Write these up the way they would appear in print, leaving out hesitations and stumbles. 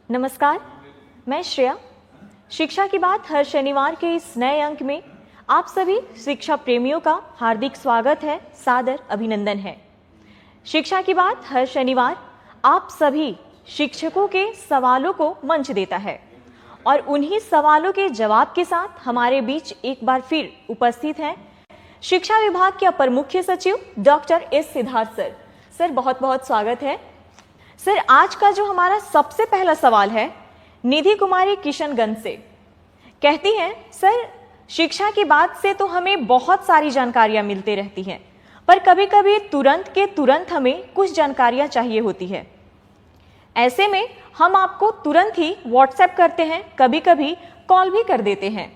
नमस्कार, मैं श्रेया। शिक्षा की बात हर शनिवार के इस नए अंक में आप सभी शिक्षा प्रेमियों का हार्दिक स्वागत है, सादर अभिनंदन है। शिक्षा की बात हर शनिवार आप सभी शिक्षकों के सवालों को मंच देता है और उन्हीं सवालों के जवाब के साथ हमारे बीच एक बार फिर उपस्थित हैं शिक्षा विभाग के अपर मुख्य सचिव doctor S Siddharth sir. Sir, बहुत बहुत स्वागत है। सर, आज का जो हमारा सबसे पहला सवाल है निधि कुमारी किशनगंज से। कहती हैं, सर शिक्षा की बात से तो हमें बहुत सारी जानकारियां मिलती रहती हैं, पर कभी कभी तुरंत के तुरंत हमें कुछ जानकारियां चाहिए होती है। ऐसे में हम आपको तुरंत ही व्हाट्सएप करते हैं, कभी कभी कॉल भी कर देते हैं।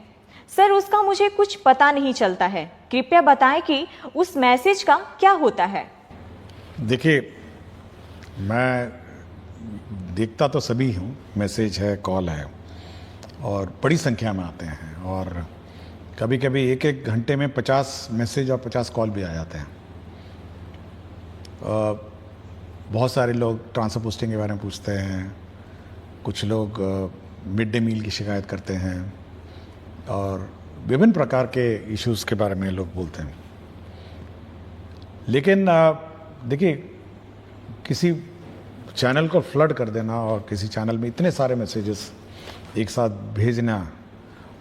सर, उसका मुझे कुछ पता नहीं चलता है, कृपया बताएं कि उस मैसेज का क्या होता है। देखिए, मैं देखता तो सभी हूँ, मैसेज है, कॉल है और बड़ी संख्या में आते हैं और कभी कभी एक एक घंटे में 50 मैसेज और 50 कॉल भी आ जाते हैं। बहुत सारे लोग ट्रांसफर पोस्टिंग के बारे में पूछते हैं, कुछ लोग मिड डे मील की शिकायत करते हैं और विभिन्न प्रकार के इश्यूज़ के बारे में लोग बोलते हैं। लेकिन देखिए, किसी चैनल को फ्लड कर देना और किसी चैनल में इतने सारे मैसेजेस एक साथ भेजना,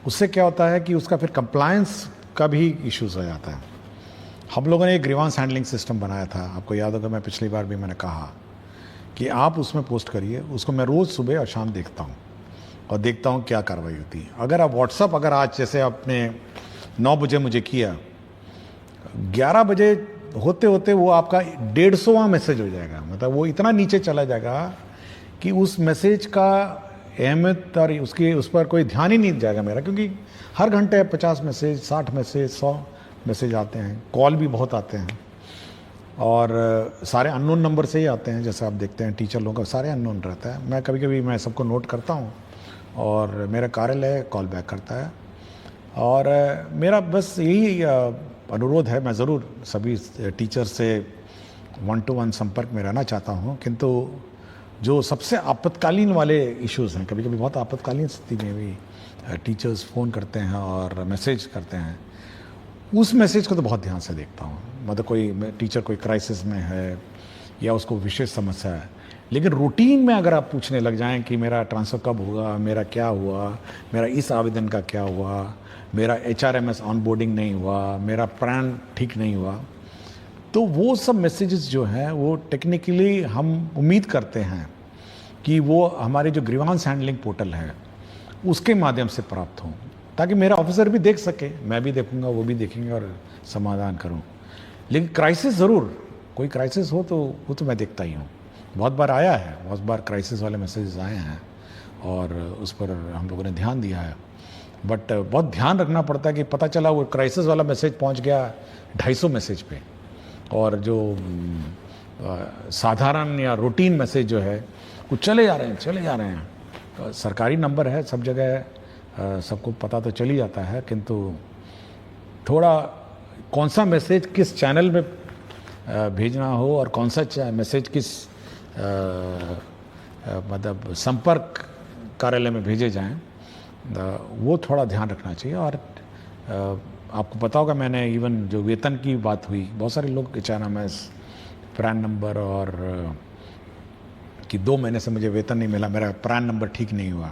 उससे क्या होता है कि उसका फिर कंप्लायंस का भी इश्यूज हो जाता है। हम लोगों ने एक ग्रीवांस हैंडलिंग सिस्टम बनाया था, आपको याद होगा, मैं पिछली बार भी मैंने कहा कि आप उसमें पोस्ट करिए, उसको मैं रोज़ सुबह और शाम देखता हूँ और देखता हूँ क्या कार्रवाई होती है। अगर आप व्हाट्सअप, अगर आज जैसे आपने 9 बजे मुझे किया, 11 बजे होते होते वो आपका 150वां मैसेज हो जाएगा। मतलब वो इतना नीचे चला जाएगा कि उस मैसेज का अहमियत और उस पर कोई ध्यान ही नहीं जाएगा मेरा, क्योंकि हर घंटे 50 मैसेज, 60 मैसेज, 100 मैसेज आते हैं, कॉल भी बहुत आते हैं और सारे अननोन नंबर से ही आते हैं। जैसे आप देखते हैं टीचर लोगों का सारे अननोन रहता है। मैं कभी कभी मैं सबको नोट करता हूँ और मेरा कार्यालय कॉल बैक करता है और मेरा बस यही अनुरोध है, मैं ज़रूर सभी टीचर से 1-to-1 संपर्क में रहना चाहता हूँ, किंतु जो सबसे आपातकालीन वाले इश्यूज़ हैं, कभी कभी बहुत आपातकालीन स्थिति में भी टीचर्स फ़ोन करते हैं और मैसेज करते हैं, उस मैसेज को तो बहुत ध्यान से देखता हूँ। मतलब कोई टीचर कोई क्राइसिस में है या उसको विशेष समस्या है। लेकिन रूटीन में अगर आप पूछने लग जाएं कि मेरा ट्रांसफ़र कब होगा, मेरा क्या हुआ, मेरा इस आवेदन का क्या हुआ, मेरा HRMS ऑनबोर्डिंग नहीं हुआ, मेरा प्राण ठीक नहीं हुआ, तो वो सब मैसेजेस जो हैं वो टेक्निकली हम उम्मीद करते हैं कि वो हमारे जो ग्रीवांस हैंडलिंग पोर्टल है उसके माध्यम से प्राप्त हों, ताकि मेरा ऑफिसर भी देख सके, मैं भी देखूंगा, वो भी देखेंगे और समाधान करूं। लेकिन क्राइसिस ज़रूर, कोई क्राइसिस हो तो वो तो मैं देखता ही हूँ। बहुत बार आया है, बहुत बार क्राइसिस वाले मैसेजेस आए हैं और उस पर हम लोगों ने ध्यान दिया है। बट बहुत ध्यान रखना पड़ता है कि पता चला वो क्राइसिस वाला मैसेज पहुंच गया 250 मैसेज पे और जो साधारण या रूटीन मैसेज जो है वो चले जा रहे हैं। सरकारी नंबर है, सब जगह सबको पता तो चल ही जाता है, किंतु थोड़ा कौन सा मैसेज किस चैनल में भेजना हो और कौन सा मैसेज किस मतलब संपर्क कार्यालय में भेजे जाएं, वो थोड़ा ध्यान रखना चाहिए। और आपको पता होगा, मैंने इवन जो वेतन की बात हुई, बहुत सारे लोग HRMS, प्रान नंबर और कि 2 महीने से मुझे वेतन नहीं मिला, मेरा प्रान नंबर ठीक नहीं हुआ,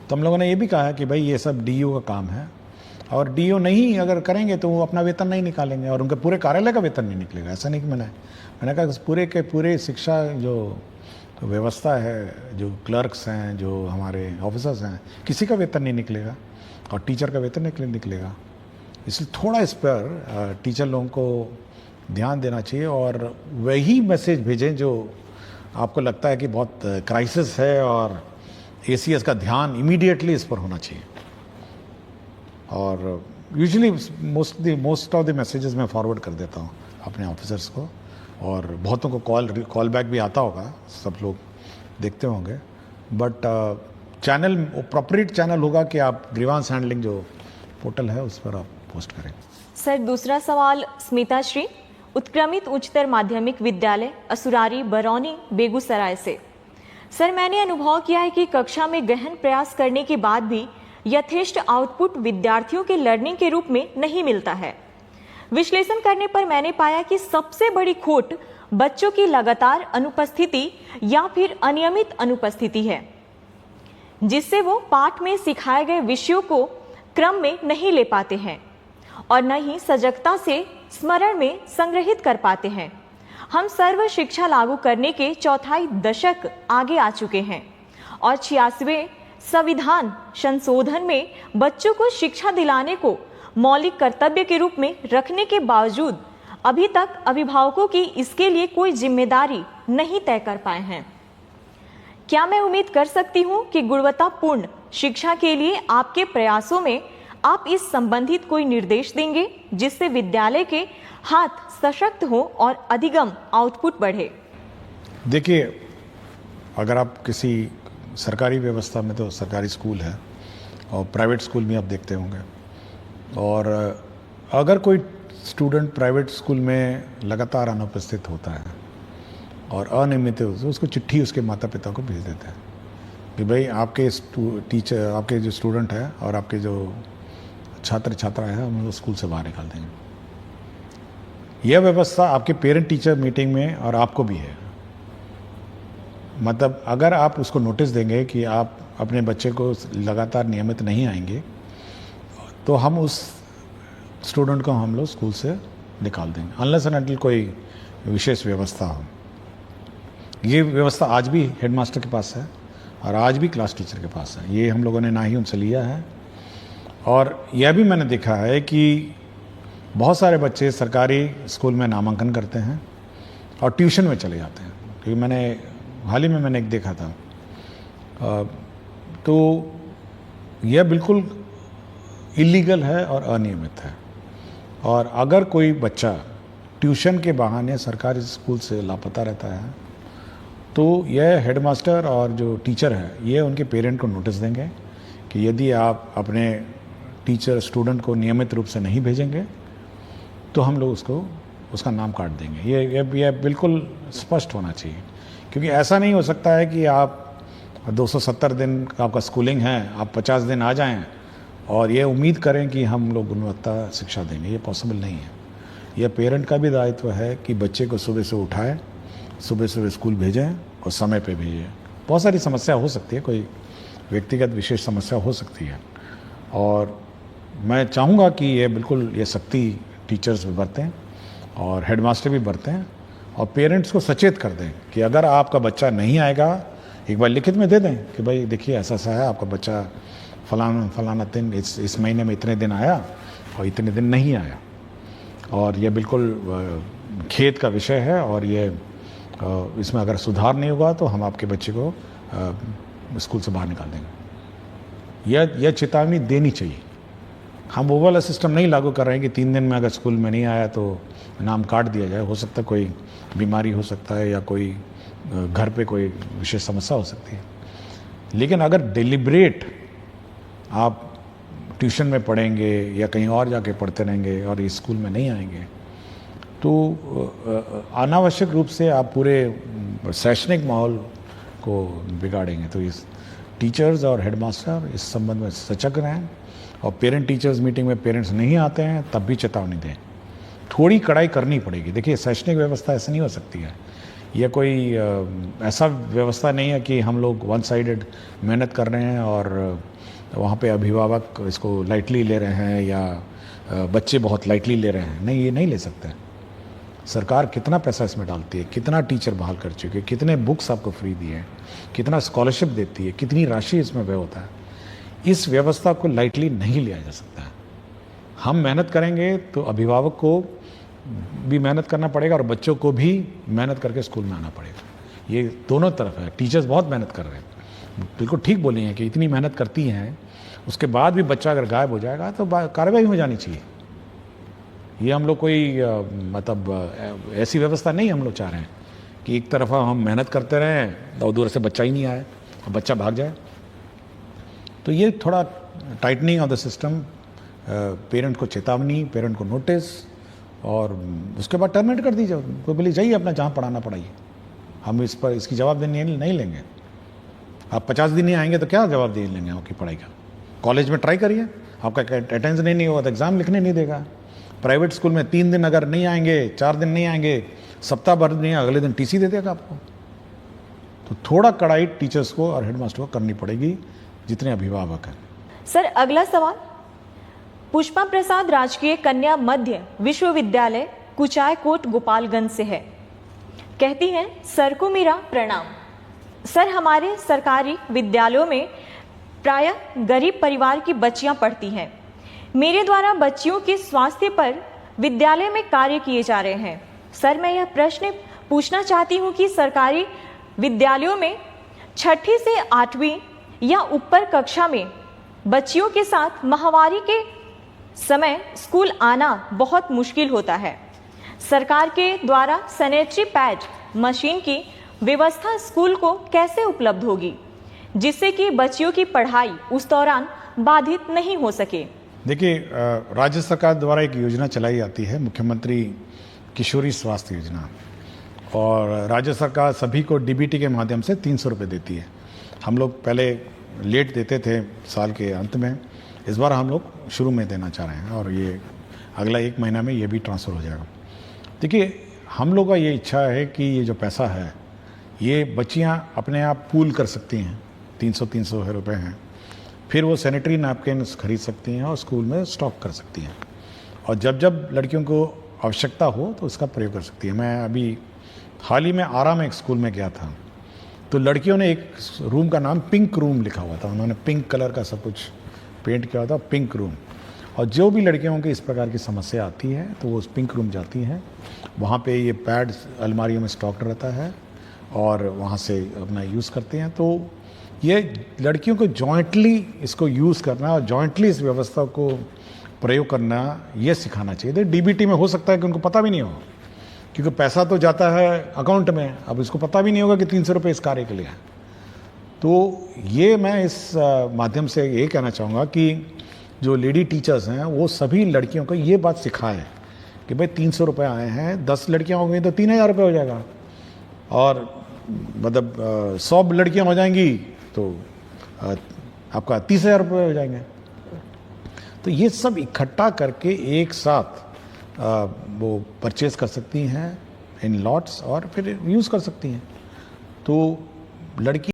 तो हम लोगों ने ये भी कहा कि भाई ये सब DO का काम है और DO नहीं अगर करेंगे तो वो अपना वेतन नहीं निकालेंगे और उनके पूरे कार्यालय का वेतन नहीं निकलेगा। ऐसा नहीं कि मैंने कहा पूरे के पूरे शिक्षा जो व्यवस्था है, जो क्लर्क्स हैं, जो हमारे ऑफिसर्स हैं, किसी का वेतन नहीं निकलेगा और टीचर का वेतन निकलेगा। इसलिए थोड़ा इस पर टीचर लोगों को ध्यान देना चाहिए और वही मैसेज भेजें जो आपको लगता है कि बहुत क्राइसिस है और ACS का ध्यान इमीडिएटली इस पर होना चाहिए। और usually most of the messages मैं फॉरवर्ड कर देता हूँ अपने ऑफिसर्स को और बहुतों को कॉल बैक भी आता होगा, सब लोग देखते होंगे। बट चैनल अप्रोप्रिएट चैनल होगा कि आप ग्रीवांस हैंडलिंग जो पोर्टल है उस पर आप पोस्ट करें। सर, दूसरा सवाल स्मिता श्री, उत्क्रमित उच्चतर माध्यमिक विद्यालय असुरारी, बरौनी, बेगूसराय से। सर, मैंने अनुभव किया है कि कक्षा में गहन प्रयास करने के बाद भी यथेष्ट आउटपुट विद्यार्थियों के लर्निंग के रूप में नहीं मिलता है। विश्लेषण करने पर मैंने पाया कि सबसे बड़ी खोट बच्चों की लगातार अनुपस्थिति या फिर अनियमित अनुपस्थिति है, जिससे वो पाठ में सिखाए गए विषयों को क्रम में नहीं ले पाते हैं और न ही सजगता से स्मरण में संग्रहित कर पाते हैं। हम सर्व शिक्षा लागू करने के चौथाई दशक आगे आ चुके हैं और 86वें संविधान संशोधन में बच्चों को शिक्षा दिलाने को मौलिक कर्तव्य के रूप में रखने के बावजूद अभी तक अभिभावकों की इसके लिए कोई जिम्मेदारी नहीं तय कर पाए हैं। क्या मैं उम्मीद कर सकती हूँ कि गुणवत्तापूर्ण शिक्षा के लिए आपके प्रयासों में आप इस संबंधित कोई निर्देश देंगे, जिससे विद्यालय के हाथ सशक्त हो और अधिगम आउटपुट बढ़े? देखिए, अगर आप किसी सरकारी व्यवस्था में, तो सरकारी स्कूल है और प्राइवेट स्कूल भी आप देखते होंगे, और अगर कोई स्टूडेंट प्राइवेट स्कूल में लगातार अनुपस्थित होता है और अनियमित है, तो उसको चिट्ठी उसके माता पिता को भेज देते हैं कि भाई आपके टीचर, आपके जो स्टूडेंट है और आपके जो छात्र छात्राएं हैं, हम लोग स्कूल से बाहर निकाल देंगे। यह व्यवस्था आपके पेरेंट टीचर मीटिंग में और आपको भी है। मतलब अगर आप उसको नोटिस देंगे कि आप अपने बच्चे को लगातार नियमित नहीं आएंगे, तो हम उस स्टूडेंट को हम लोग स्कूल से निकाल देंगे, अनलेस एंड अनटिल कोई विशेष व्यवस्था हो। ये व्यवस्था आज भी हेडमास्टर के पास है और आज भी क्लास टीचर के पास है। ये हम लोगों ने ना ही उनसे लिया है। और यह भी मैंने देखा है कि बहुत सारे बच्चे सरकारी स्कूल में नामांकन करते हैं और ट्यूशन में चले जाते हैं, क्योंकि हाल ही में मैंने एक देखा था। तो यह बिल्कुल इलीगल है और अनियमित है। और अगर कोई बच्चा ट्यूशन के बहाने सरकारी स्कूल से लापता रहता है, तो यह हेडमास्टर और जो टीचर है, ये उनके पेरेंट को नोटिस देंगे कि यदि आप अपने टीचर स्टूडेंट को नियमित रूप से नहीं भेजेंगे, तो हम लोग उसका नाम काट देंगे। ये बिल्कुल स्पष्ट होना चाहिए, क्योंकि ऐसा नहीं हो सकता है कि आप 270 दिन का आपका स्कूलिंग है, आप 50 दिन आ जाएं और ये उम्मीद करें कि हम लोग गुणवत्ता शिक्षा देंगे। ये पॉसिबल नहीं है। यह पेरेंट का भी दायित्व है कि बच्चे को सुबह से उठाएं, सुबह सुबह स्कूल भेजें और समय पे भेजें। बहुत सारी समस्या हो सकती है, कोई व्यक्तिगत विशेष समस्या हो सकती है, और मैं चाहूँगा कि ये सख्ती टीचर्स भी बरतें और हेडमास्टर भी बरतें और पेरेंट्स को सचेत कर दें कि अगर आपका बच्चा नहीं आएगा, एक बार लिखित में दे दें कि भाई देखिए ऐसा है, आपका बच्चा फलाना दिन इस महीने में इतने दिन आया और इतने दिन नहीं आया, और ये बिल्कुल खेद का विषय है, और ये इसमें अगर सुधार नहीं होगा तो हम आपके बच्चे को स्कूल से बाहर निकाल देंगे। यह चेतावनी देनी चाहिए। हम वो वाला सिस्टम नहीं लागू कर रहे हैं कि 3 दिन में अगर स्कूल में नहीं आया तो नाम काट दिया जाए। हो सकता है कोई बीमारी हो सकता है या कोई घर पे कोई विशेष समस्या हो सकती है, लेकिन अगर डिलिब्रेट आप ट्यूशन में पढ़ेंगे या कहीं और जाके पढ़ते रहेंगे और इस स्कूल में नहीं आएंगे, तो अनावश्यक रूप से आप पूरे शैक्षणिक माहौल को बिगाड़ेंगे। तो इस टीचर्स और हेडमास्टर इस संबंध में सचेत रहें, और पेरेंट टीचर्स मीटिंग में पेरेंट्स नहीं आते हैं तब भी चेतावनी दें। थोड़ी कड़ाई करनी पड़ेगी। देखिए, शैक्षणिक व्यवस्था ऐसे नहीं हो सकती है। यह कोई ऐसा व्यवस्था नहीं है कि हम लोग वन साइडेड मेहनत कर रहे हैं और वहाँ पे अभिभावक इसको लाइटली ले रहे हैं या बच्चे बहुत लाइटली ले रहे हैं। नहीं, ये नहीं ले सकते। सरकार कितना पैसा इसमें डालती है, कितना टीचर बहाल कर चुकी है, कितने बुक्स आपको फ्री दिए हैं, कितना स्कॉलरशिप देती है, कितनी राशि इसमें व्यय होता है। इस व्यवस्था को लाइटली नहीं लिया जा सकता है। हम मेहनत करेंगे तो अभिभावक को भी मेहनत करना पड़ेगा और बच्चों को भी मेहनत करके स्कूल में आना पड़ेगा। ये दोनों तरफ है। टीचर्स बहुत मेहनत कर रहे हैं, बिल्कुल ठीक बोली हैं कि इतनी मेहनत करती हैं, उसके बाद भी बच्चा अगर गायब हो जाएगा तो कार्रवाई हो जानी चाहिए। ये हम लोग कोई मतलब ऐसी व्यवस्था नहीं हम लोग चाह रहे हैं कि एक तरफा हम मेहनत करते रहें और दूर से बच्चा ही नहीं आए और बच्चा भाग जाए। तो ये थोड़ा tightening of the system, parent को चेतावनी, पेरेंट को नोटिस, और उसके बाद टर्मिनेट कर दीजिए। कोई बोले जाइए अपना जहाँ पढ़ाना पढ़ाइए, हम इस पर इसकी जवाबदेही नहीं लेंगे। आप 50 दिन नहीं आएंगे तो क्या जवाब दे लेंगे आपकी पढ़ाई का? कॉलेज में ट्राई करिए, आपका अटेंडेंस नहीं होगा तो एग्ज़ाम लिखने नहीं देगा। प्राइवेट स्कूल में 3 दिन अगर नहीं आएंगे, 4 दिन नहीं आएंगे, सप्ताह भर नहीं, अगले दिन टीसी दे देगा आपको। तो थोड़ा कड़ाई टीचर्स को और हेडमास्टर को करनी पड़ेगी, जितने अभिभावक हैं। सर, अगला सवाल पुष्पा प्रसाद राजकीय कन्या मध्य विश्वविद्यालय कुचायकोट गोपालगंज से है। कहती हैं, सर को मेरा प्रणाम। सर, हमारे सरकारी विद्यालयों में प्रायः गरीब परिवार की बच्चियां पढ़ती हैं। मेरे द्वारा बच्चियों के स्वास्थ्य पर विद्यालय में कार्य किए जा रहे हैं। सर, मैं यह प्रश्न पूछना चाहती हूं कि सरकारी विद्यालयों में 6ठी से 8वीं या ऊपर कक्षा में बच्चियों के साथ माहवारी के समय स्कूल आना बहुत मुश्किल होता है। सरकार के द्वारा सैनिटरी पैड मशीन की व्यवस्था स्कूल को कैसे उपलब्ध होगी, जिससे कि बच्चियों की पढ़ाई उस दौरान बाधित नहीं हो सके? देखिए, राज्य सरकार द्वारा एक योजना चलाई जाती है, मुख्यमंत्री किशोरी स्वास्थ्य योजना, और राज्य सरकार सभी को डीबीटी के माध्यम से 300 रुपये देती है। हम लोग पहले लेट देते थे साल के अंत में, इस बार हम लोग शुरू में देना चाह रहे हैं और ये अगला 1 महीना में ये भी ट्रांसफ़र हो जाएगा। देखिए, हम लोग का ये इच्छा है कि ये जो पैसा है ये बच्चियां अपने आप पूल कर सकती हैं, 300 रुपये हैं, फिर वो सैनिटरी नैपकिन खरीद सकती हैं और स्कूल में स्टॉक कर सकती हैं, और जब जब लड़कियों को आवश्यकता हो तो उसका प्रयोग कर सकती है। मैं अभी हाल ही में आरा में एक स्कूल में गया था, तो लड़कियों ने एक रूम का नाम पिंक रूम लिखा हुआ था, उन्होंने पिंक कलर का सब कुछ पेंट किया हुआ था, पिंक रूम। और जो भी लड़कियों की इस प्रकार की समस्या आती है तो वो उस पिंक रूम जाती हैं, वहाँ पे ये पैड अलमारियों में स्टॉक रहता है और वहाँ से अपना यूज़ करते हैं। तो ये लड़कियों को जॉइंटली इसको यूज़ करना और जॉइंटली इस व्यवस्था को प्रयोग करना, ये सिखाना चाहिए। तो डीबीटी में हो सकता है कि उनको पता भी नहीं हो, क्योंकि पैसा तो जाता है अकाउंट में, अब इसको पता भी नहीं होगा कि 300 रुपये इस कार्य के लिए है। तो ये मैं इस माध्यम से ये कहना चाहूँगा कि जो लेडी टीचर्स हैं वो सभी लड़कियों को ये बात सिखाएं कि भाई 300 रुपये आए हैं, 10 लड़कियाँ हो गई तो 3000 रुपये हो जाएगा, और मतलब 100 लड़कियाँ हो जाएंगी तो आपका 30,000 रुपये हो जाएंगे। तो ये सब इकट्ठा करके एक साथ वो परचेज कर सकती हैं इन लॉट्स और फिर यूज़ कर सकती हैं। तो लड़की